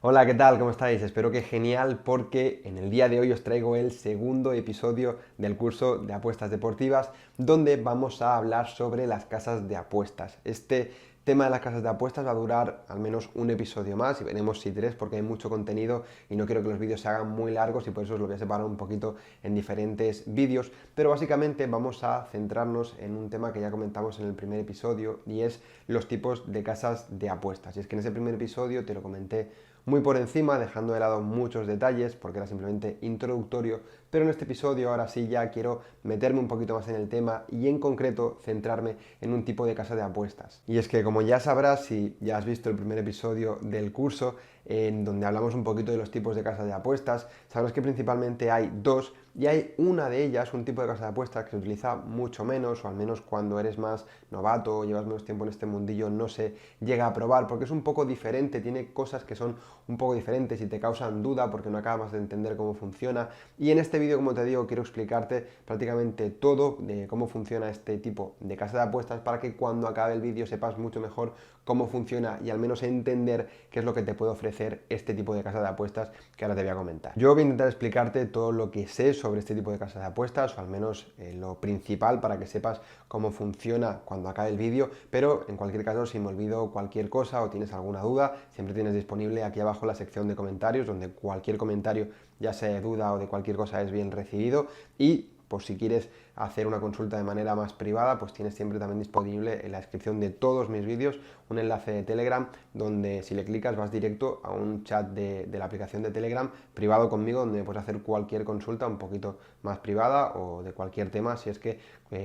Hola, ¿qué tal? ¿Cómo estáis? Espero que genial porque en el día de hoy os traigo el segundo episodio del curso de apuestas deportivas donde vamos a hablar sobre las casas de apuestas. Este tema de las casas de apuestas va a durar al menos un episodio más y veremos si tres porque hay mucho contenido y no quiero que los vídeos se hagan muy largos y por eso os lo voy a separar un poquito en diferentes vídeos, pero básicamente vamos a centrarnos en un tema que ya comentamos en el primer episodio y es los tipos de casas de apuestas. Y es que en ese primer episodio te lo comenté muy por encima, dejando de lado muchos detalles porque era simplemente introductorio, pero en este episodio ahora sí ya quiero meterme un poquito más en el tema y en concreto centrarme en un tipo de casa de apuestas. Y es que como ya sabrás, si ya has visto el primer episodio del curso, en donde hablamos un poquito de los tipos de casas de apuestas, sabrás que principalmente hay dos y hay una de ellas, un tipo de casa de apuestas que se utiliza mucho menos, o al menos cuando eres más novato o llevas menos tiempo en este mundillo no se llega a probar, porque es un poco diferente, tiene cosas que son un poco diferentes y te causan duda porque no acabas de entender cómo funciona. Y en este vídeo, como te digo, quiero explicarte prácticamente todo de cómo funciona este tipo de casa de apuestas para que cuando acabe el vídeo sepas mucho mejor cómo funciona y al menos entender qué es lo que te puede ofrecer este tipo de casa de apuestas que ahora te voy a comentar. Yo voy a intentar explicarte todo lo que sé sobre este tipo de casa de apuestas, o al menos lo principal para que sepas cómo funciona cuando acabe el vídeo, pero en cualquier caso, si me olvido cualquier cosa o tienes alguna duda, siempre tienes disponible aquí abajo la sección de comentarios, donde cualquier comentario, ya sea de duda o de cualquier cosa, es bien recibido. Y por si quieres hacer una consulta de manera más privada, pues tienes siempre también disponible en la descripción de todos mis vídeos un enlace de Telegram donde si le clicas vas directo a un chat de la aplicación de Telegram privado conmigo, donde puedes hacer cualquier consulta un poquito más privada o de cualquier tema si es que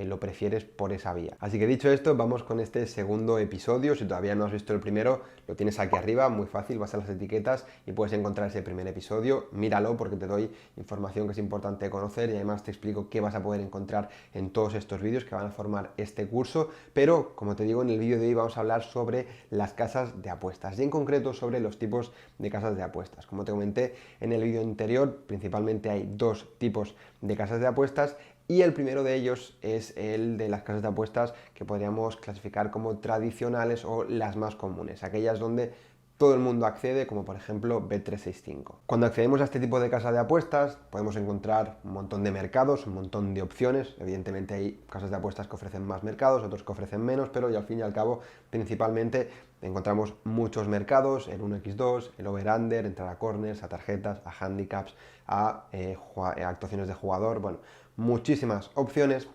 lo prefieres por esa vía. Así que dicho esto, vamos con este segundo episodio. Si todavía no has visto el primero, lo tienes aquí arriba, muy fácil, vas a las etiquetas y puedes encontrar ese primer episodio. Míralo porque te doy información que es importante conocer y además te explico qué vas a poder encontrar en todos estos vídeos que van a formar este curso. Pero como te digo, en el vídeo de hoy vamos a hablar sobre las casas de apuestas y en concreto sobre los tipos de casas de apuestas. Como te comenté en el vídeo anterior, principalmente hay dos tipos de casas de apuestas y el primero de ellos es el de las casas de apuestas que podríamos clasificar como tradicionales o las más comunes, aquellas donde todo el mundo accede, como por ejemplo Bet365. Cuando accedemos a este tipo de casa de apuestas, podemos encontrar un montón de mercados, un montón de opciones. Evidentemente hay casas de apuestas que ofrecen más mercados, otros que ofrecen menos, pero y al fin y al cabo, principalmente encontramos muchos mercados, el 1x2, el over-under, entrar a corners, a tarjetas, a handicaps, a actuaciones de jugador, bueno, muchísimas opciones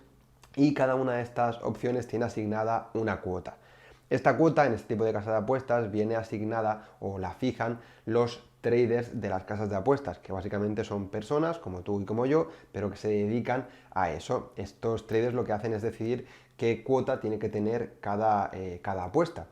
y cada una de estas opciones tiene asignada una cuota. Esta cuota en este tipo de casas de apuestas viene asignada o la fijan los traders de las casas de apuestas, que básicamente son personas como tú y como yo, pero que se dedican a eso. Estos traders lo que hacen es decidir qué cuota tiene que tener cada apuesta.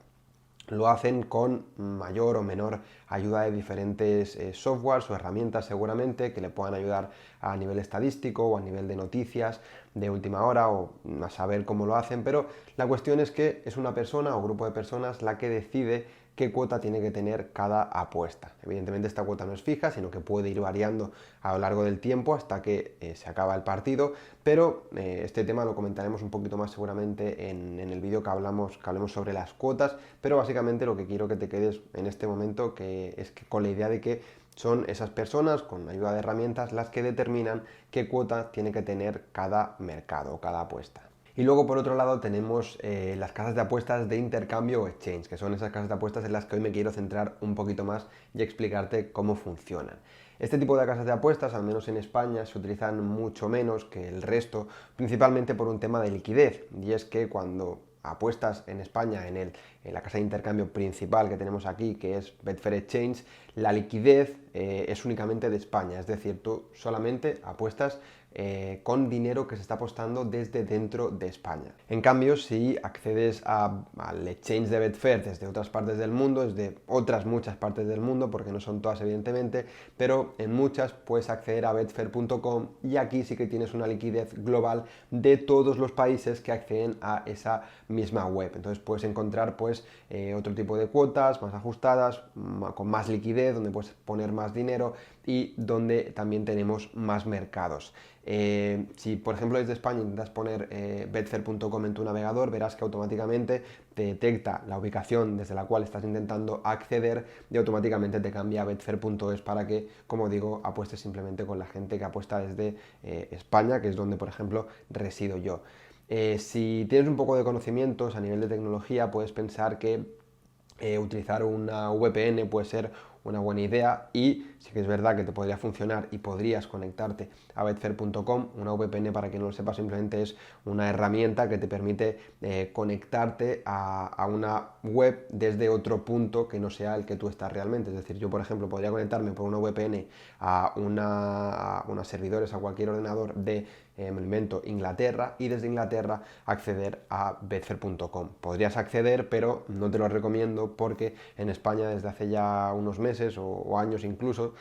Lo hacen con mayor o menor ayuda de diferentes softwares o herramientas seguramente que le puedan ayudar a nivel estadístico o a nivel de noticias de última hora o a saber cómo lo hacen, pero la cuestión es que es una persona o grupo de personas la que decide qué cuota tiene que tener cada apuesta. Evidentemente esta cuota no es fija, sino que puede ir variando a lo largo del tiempo hasta que se acaba el partido, pero este tema lo comentaremos un poquito más seguramente en el vídeo que hablemos sobre las cuotas, pero básicamente lo que quiero que te quedes en este momento es que con la idea de que son esas personas con ayuda de herramientas las que determinan qué cuota tiene que tener cada mercado o cada apuesta. Y luego por otro lado tenemos las casas de apuestas de intercambio o exchange, que son esas casas de apuestas en las que hoy me quiero centrar un poquito más y explicarte cómo funcionan. Este tipo de casas de apuestas, al menos en España, se utilizan mucho menos que el resto, principalmente por un tema de liquidez, y es que cuando apuestas en España en la casa de intercambio principal que tenemos aquí, que es Betfair Exchange, la liquidez es únicamente de España, es decir, tú solamente apuestas con dinero que se está apostando desde dentro de España. En cambio, si accedes al exchange de Betfair desde otras partes del mundo, desde otras muchas partes del mundo, porque no son todas evidentemente, pero en muchas puedes acceder a betfair.com y aquí sí que tienes una liquidez global de todos los países que acceden a esa misma web. Entonces puedes encontrar pues otro tipo de cuotas más ajustadas, con más liquidez, donde puedes poner más dinero y donde también tenemos más mercados. Si por ejemplo desde España intentas poner betfair.com en tu navegador, verás que automáticamente te detecta la ubicación desde la cual estás intentando acceder y automáticamente te cambia a betfair.es para que, como digo, apuestes simplemente con la gente que apuesta desde España, que es donde, por ejemplo, resido yo. Si tienes un poco de conocimientos a nivel de tecnología, puedes pensar que utilizar una VPN puede ser una buena idea y sí que es verdad que te podría funcionar y podrías conectarte a betfair.com. Una VPN, para quien no lo sepa, simplemente es una herramienta que te permite conectarte a una web desde otro punto que no sea el que tú estás realmente. Es decir, yo por ejemplo podría conectarme por una VPN a unos servidores, a cualquier ordenador de me invento Inglaterra, y desde Inglaterra acceder a betfair.com. Podrías acceder, pero no te lo recomiendo porque en España desde hace ya unos meses o años incluso,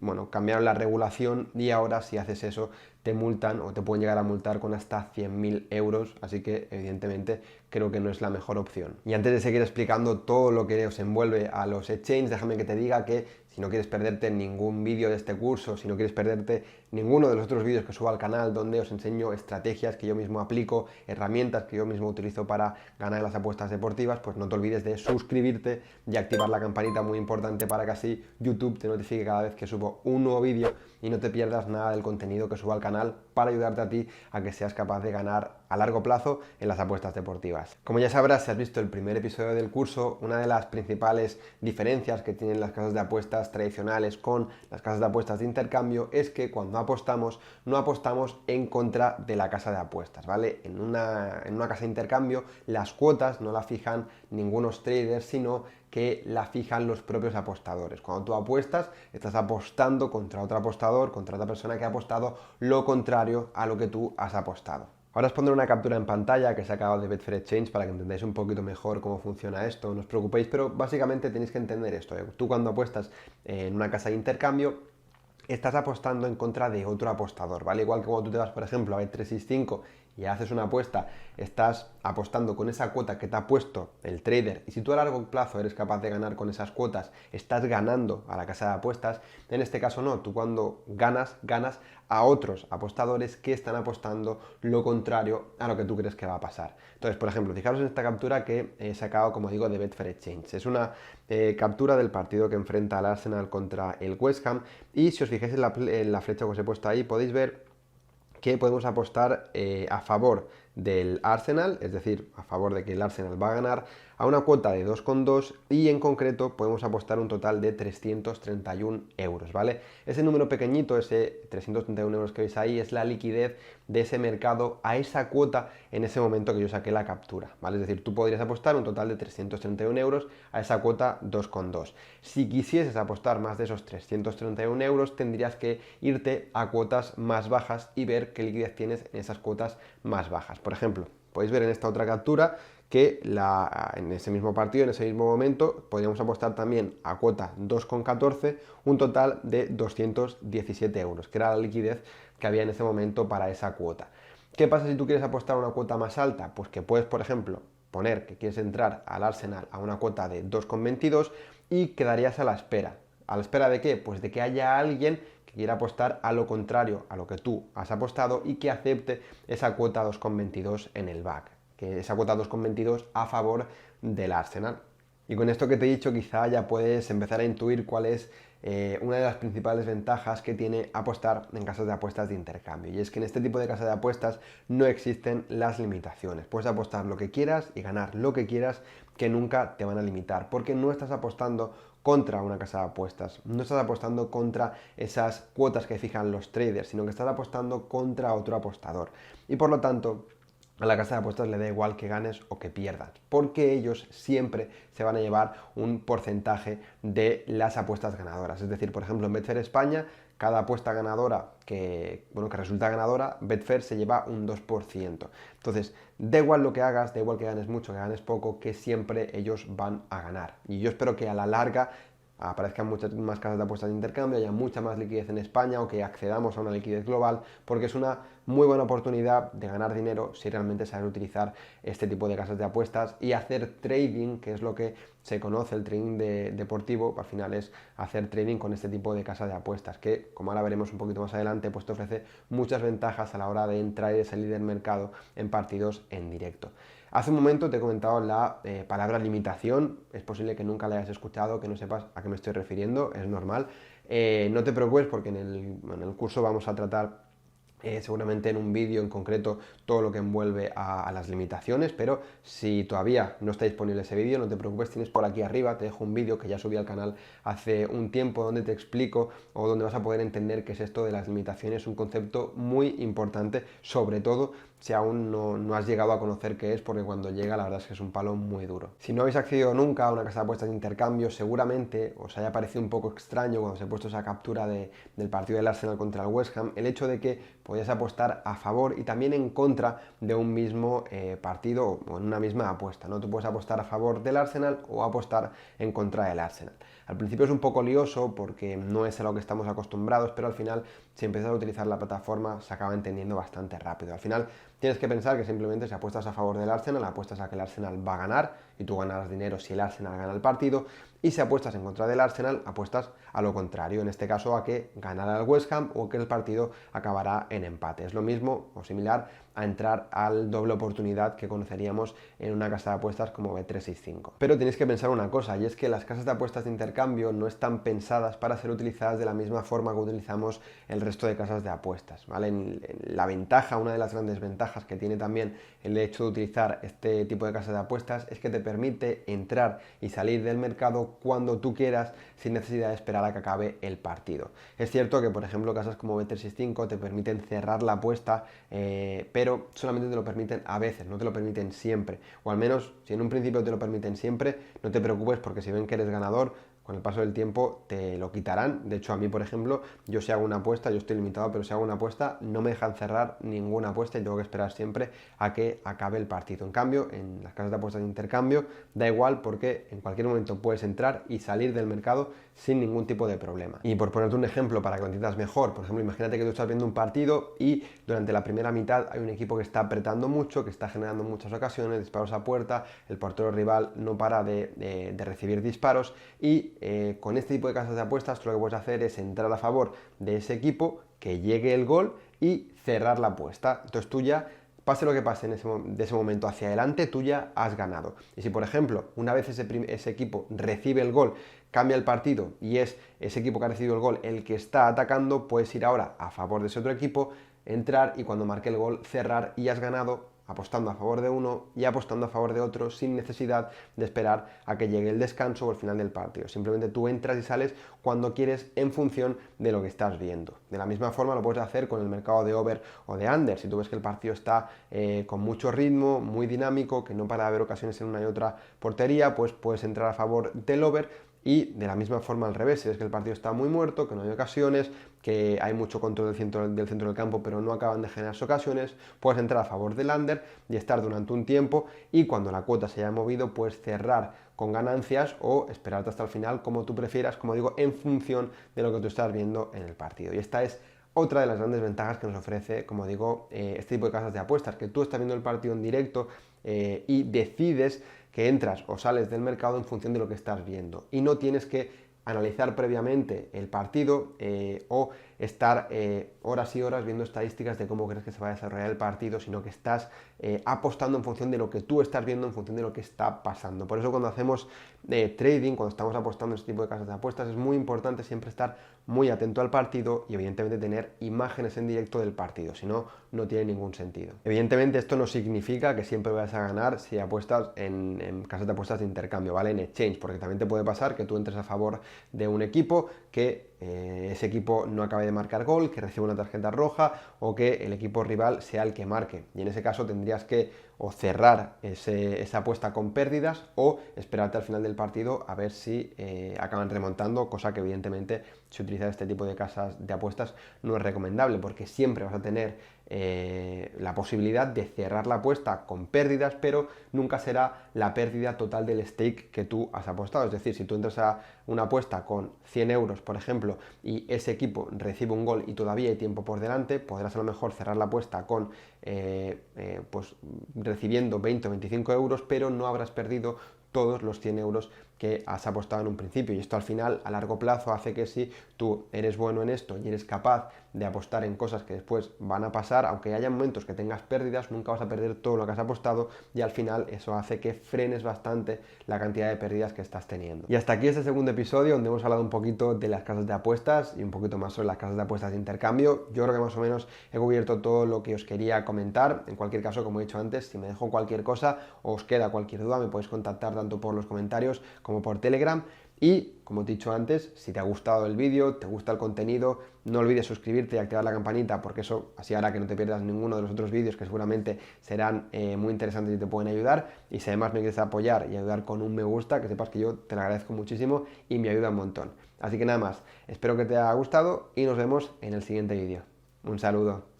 bueno, cambiaron la regulación y ahora si haces eso te multan o te pueden llegar a multar con hasta 100.000 euros, así que evidentemente creo que no es la mejor opción. Y antes de seguir explicando todo lo que os envuelve a los exchanges, déjame que te diga que si no quieres perderte ningún vídeo de este curso, si no quieres perderte ninguno de los otros vídeos que subo al canal donde os enseño estrategias que yo mismo aplico, herramientas que yo mismo utilizo para ganar en las apuestas deportivas, pues no te olvides de suscribirte y activar la campanita, muy importante, para que así YouTube te notifique cada vez que subo un nuevo vídeo y no te pierdas nada del contenido que subo al canal para ayudarte a ti a que seas capaz de ganar a largo plazo en las apuestas deportivas. Como ya sabrás, si has visto el primer episodio del curso, una de las principales diferencias que tienen las casas de apuestas tradicionales con las casas de apuestas de intercambio es que cuando apostamos, no apostamos en contra de la casa de apuestas, ¿vale? En una casa de intercambio las cuotas no las fijan ningunos traders, sino que la fijan los propios apostadores. Cuando tú apuestas, estás apostando contra otro apostador, contra otra persona que ha apostado lo contrario a lo que tú has apostado. Ahora os pondré una captura en pantalla que he sacado de Betfair Exchange para que entendáis un poquito mejor cómo funciona esto, no os preocupéis, pero básicamente tenéis que entender esto. Tú cuando apuestas en una casa de intercambio, estás apostando en contra de otro apostador, ¿vale? Igual que cuando tú te vas, por ejemplo, a Bet365 y haces una apuesta, estás apostando con esa cuota que te ha puesto el trader, y si tú a largo plazo eres capaz de ganar con esas cuotas, estás ganando a la casa de apuestas. En este caso no, tú cuando ganas, ganas a otros apostadores que están apostando lo contrario a lo que tú crees que va a pasar. Entonces, por ejemplo, fijaros en esta captura que he sacado, como digo, de Betfair Exchange. Es una captura del partido que enfrenta al Arsenal contra el West Ham, y si os fijáis en la flecha que os he puesto ahí, podéis ver que podemos apostar a favor del Arsenal, es decir, a favor de que el Arsenal va a ganar, a una cuota de 2,2, y en concreto podemos apostar un total de 331 euros, ¿vale? Ese número pequeñito, ese 331 euros que veis ahí, es la liquidez de ese mercado a esa cuota en ese momento que yo saqué la captura, ¿vale? Es decir, tú podrías apostar un total de 331 euros a esa cuota 2,2. Si quisieses apostar más de esos 331 euros, tendrías que irte a cuotas más bajas y ver qué liquidez tienes en esas cuotas más bajas. Por ejemplo, podéis ver en esta otra captura que en ese mismo partido, en ese mismo momento, podríamos apostar también a cuota 2,14, un total de 217 euros, que era la liquidez que había en ese momento para esa cuota. ¿Qué pasa si tú quieres apostar a una cuota más alta? Pues que puedes, por ejemplo, poner que quieres entrar al Arsenal a una cuota de 2,22 y quedarías a la espera. ¿A la espera de qué? Pues de que haya alguien que quiera apostar a lo contrario a lo que tú has apostado y que acepte esa cuota 2,22 en el back, que esa cuota 2,22 a favor del Arsenal. Y con esto que te he dicho, quizá ya puedes empezar a intuir cuál es una de las principales ventajas que tiene apostar en casas de apuestas de intercambio. Y es que en este tipo de casas de apuestas no existen las limitaciones. Puedes apostar lo que quieras y ganar lo que quieras, que nunca te van a limitar, porque no estás apostando contra una casa de apuestas, no estás apostando contra esas cuotas que fijan los traders, sino que estás apostando contra otro apostador. Y por lo tanto, a la casa de apuestas le da igual que ganes o que pierdas, porque ellos siempre se van a llevar un porcentaje de las apuestas ganadoras. Es decir, por ejemplo, en Betfair España, cada apuesta ganadora que resulta ganadora, Betfair se lleva un 2%. Entonces, da igual lo que hagas, da igual que ganes mucho, que ganes poco, que siempre ellos van a ganar. Y yo espero que a la larga aparezcan muchas más casas de apuestas de intercambio, haya mucha más liquidez en España, o que accedamos a una liquidez global, porque es una muy buena oportunidad de ganar dinero si realmente sabes utilizar este tipo de casas de apuestas y hacer trading, que es lo que se conoce, el trading deportivo. Al final es hacer trading con este tipo de casas de apuestas, que, como ahora veremos un poquito más adelante, pues te ofrece muchas ventajas a la hora de entrar y de salir del mercado en partidos en directo. Hace un momento te he comentado la palabra limitación, es posible que nunca la hayas escuchado, que no sepas a qué me estoy refiriendo, es normal. No te preocupes porque en el curso vamos a tratar seguramente en un vídeo en concreto todo lo que envuelve a las limitaciones, pero si todavía no está disponible ese vídeo, no te preocupes, tienes por aquí arriba, te dejo un vídeo que ya subí al canal hace un tiempo donde te explico o donde vas a poder entender qué es esto de las limitaciones, un concepto muy importante, sobre todo si aún no has llegado a conocer qué es, porque cuando llega la verdad es que es un palo muy duro. Si no habéis accedido nunca a una casa de apuestas de intercambio, seguramente os haya parecido un poco extraño cuando os he puesto esa captura del partido del Arsenal contra el West Ham, el hecho de que podías apostar a favor y también en contra de un mismo partido o en una misma apuesta, ¿no? Tú puedes apostar a favor del Arsenal o apostar en contra del Arsenal. Al principio es un poco lioso porque no es a lo que estamos acostumbrados, pero al final, si empiezas a utilizar la plataforma, se acaba entendiendo bastante rápido. Al final, tienes que pensar que simplemente si apuestas a favor del Arsenal, apuestas a que el Arsenal va a ganar y tú ganarás dinero si el Arsenal gana el partido, y si apuestas en contra del Arsenal, apuestas a lo contrario, en este caso a que ganará el West Ham o que el partido acabará en empate. Es lo mismo o similar a entrar al doble oportunidad que conoceríamos en una casa de apuestas como Bet365. Pero tenéis que pensar una cosa, y es que las casas de apuestas de intercambio no están pensadas para ser utilizadas de la misma forma que utilizamos el resto de casas de apuestas, ¿vale? La ventaja, una de las grandes ventajas que tiene también el hecho de utilizar este tipo de casas de apuestas es que te permite entrar y salir del mercado cuando tú quieras sin necesidad de esperar a que acabe el partido. Es cierto que, por ejemplo, casas como Bet365 te permiten cerrar la apuesta, pero solamente te lo permiten a veces, no te lo permiten siempre. O al menos, si en un principio te lo permiten siempre, no te preocupes porque si ven que eres ganador, con el paso del tiempo te lo quitarán. De hecho, a mí, por ejemplo, yo si hago una apuesta, yo estoy limitado, pero si hago una apuesta no me dejan cerrar ninguna apuesta y tengo que esperar siempre a que acabe el partido. En cambio, en las casas de apuestas de intercambio da igual porque en cualquier momento puedes entrar y salir del mercado sin ningún tipo de problema. Y por ponerte un ejemplo para que lo entiendas mejor, por ejemplo, imagínate que tú estás viendo un partido y durante la primera mitad hay un equipo que está apretando mucho, que está generando muchas ocasiones, disparos a puerta, el portero rival no para de recibir disparos y con este tipo de casas de apuestas tú lo que puedes hacer es entrar a favor de ese equipo, que llegue el gol y cerrar la apuesta. Entonces tú ya, pase lo que pase de ese momento hacia adelante, tú ya has ganado. Y si, por ejemplo, una vez ese equipo recibe el gol, cambia el partido y es ese equipo que ha recibido el gol el que está atacando, puedes ir ahora a favor de ese otro equipo, entrar y cuando marque el gol cerrar y has ganado apostando a favor de uno y apostando a favor de otro sin necesidad de esperar a que llegue el descanso o el final del partido. Simplemente tú entras y sales cuando quieres en función de lo que estás viendo. De la misma forma lo puedes hacer con el mercado de over o de under. Si tú ves que el partido está con mucho ritmo, muy dinámico, que no para de haber ocasiones en una y otra portería, pues puedes entrar a favor del over. Y de la misma forma al revés, si ves que el partido está muy muerto, que no hay ocasiones, que hay mucho control del centro del campo pero no acaban de generarse ocasiones, puedes entrar a favor del under y estar durante un tiempo y cuando la cuota se haya movido puedes cerrar con ganancias o esperarte hasta el final como tú prefieras, como digo, en función de lo que tú estás viendo en el partido. Y esta es otra de las grandes ventajas que nos ofrece, como digo, este tipo de casas de apuestas, que tú estás viendo el partido en directo y decides que entras o sales del mercado en función de lo que estás viendo y no tienes que analizar previamente el partido o estar horas y horas viendo estadísticas de cómo crees que se va a desarrollar el partido, sino que estás apostando en función de lo que tú estás viendo, en función de lo que está pasando. Por eso cuando hacemos trading, cuando estamos apostando en este tipo de casas de apuestas, es muy importante siempre estar muy atento al partido y evidentemente tener imágenes en directo del partido, si no, no tiene ningún sentido. Evidentemente esto no significa que siempre vayas a ganar si apuestas en casas de apuestas de intercambio, ¿vale? En exchange, porque también te puede pasar que tú entres a favor de un equipo, que ese equipo no acabe de marcar gol, que reciba una tarjeta roja o que el equipo rival sea el que marque. Y en ese caso tendrías que o cerrar esa apuesta con pérdidas o esperarte al final del partido a ver si acaban remontando, cosa que evidentemente si utilizas este tipo de casas de apuestas no es recomendable porque siempre vas a tener la posibilidad de cerrar la apuesta con pérdidas, pero nunca será la pérdida total del stake que tú has apostado. Es decir, si tú entras a una apuesta con 100 euros, por ejemplo, y ese equipo recibe un gol y todavía hay tiempo por delante, podrás a lo mejor cerrar la apuesta con pues recibiendo 20 o 25 euros, pero no habrás perdido todos los 100 euros que has apostado en un principio. Y esto al final, a largo plazo, hace que si tú eres bueno en esto y eres capaz de apostar en cosas que después van a pasar, aunque haya momentos que tengas pérdidas, nunca vas a perder todo lo que has apostado y al final eso hace que frenes bastante la cantidad de pérdidas que estás teniendo. Y hasta aquí este segundo episodio donde hemos hablado un poquito de las casas de apuestas y un poquito más sobre las casas de apuestas de intercambio. Yo creo que más o menos he cubierto todo lo que os quería comentar. En cualquier caso, como he dicho antes, si me dejo cualquier cosa o os queda cualquier duda, me podéis contactar tanto por los comentarios como por Telegram. Y, como te he dicho antes, si te ha gustado el vídeo, te gusta el contenido, no olvides suscribirte y activar la campanita, porque eso así hará que no te pierdas ninguno de los otros vídeos que seguramente serán muy interesantes y te pueden ayudar. Y si además me quieres apoyar y ayudar con un me gusta, que sepas que yo te lo agradezco muchísimo y me ayuda un montón. Así que nada más, espero que te haya gustado y nos vemos en el siguiente vídeo. Un saludo.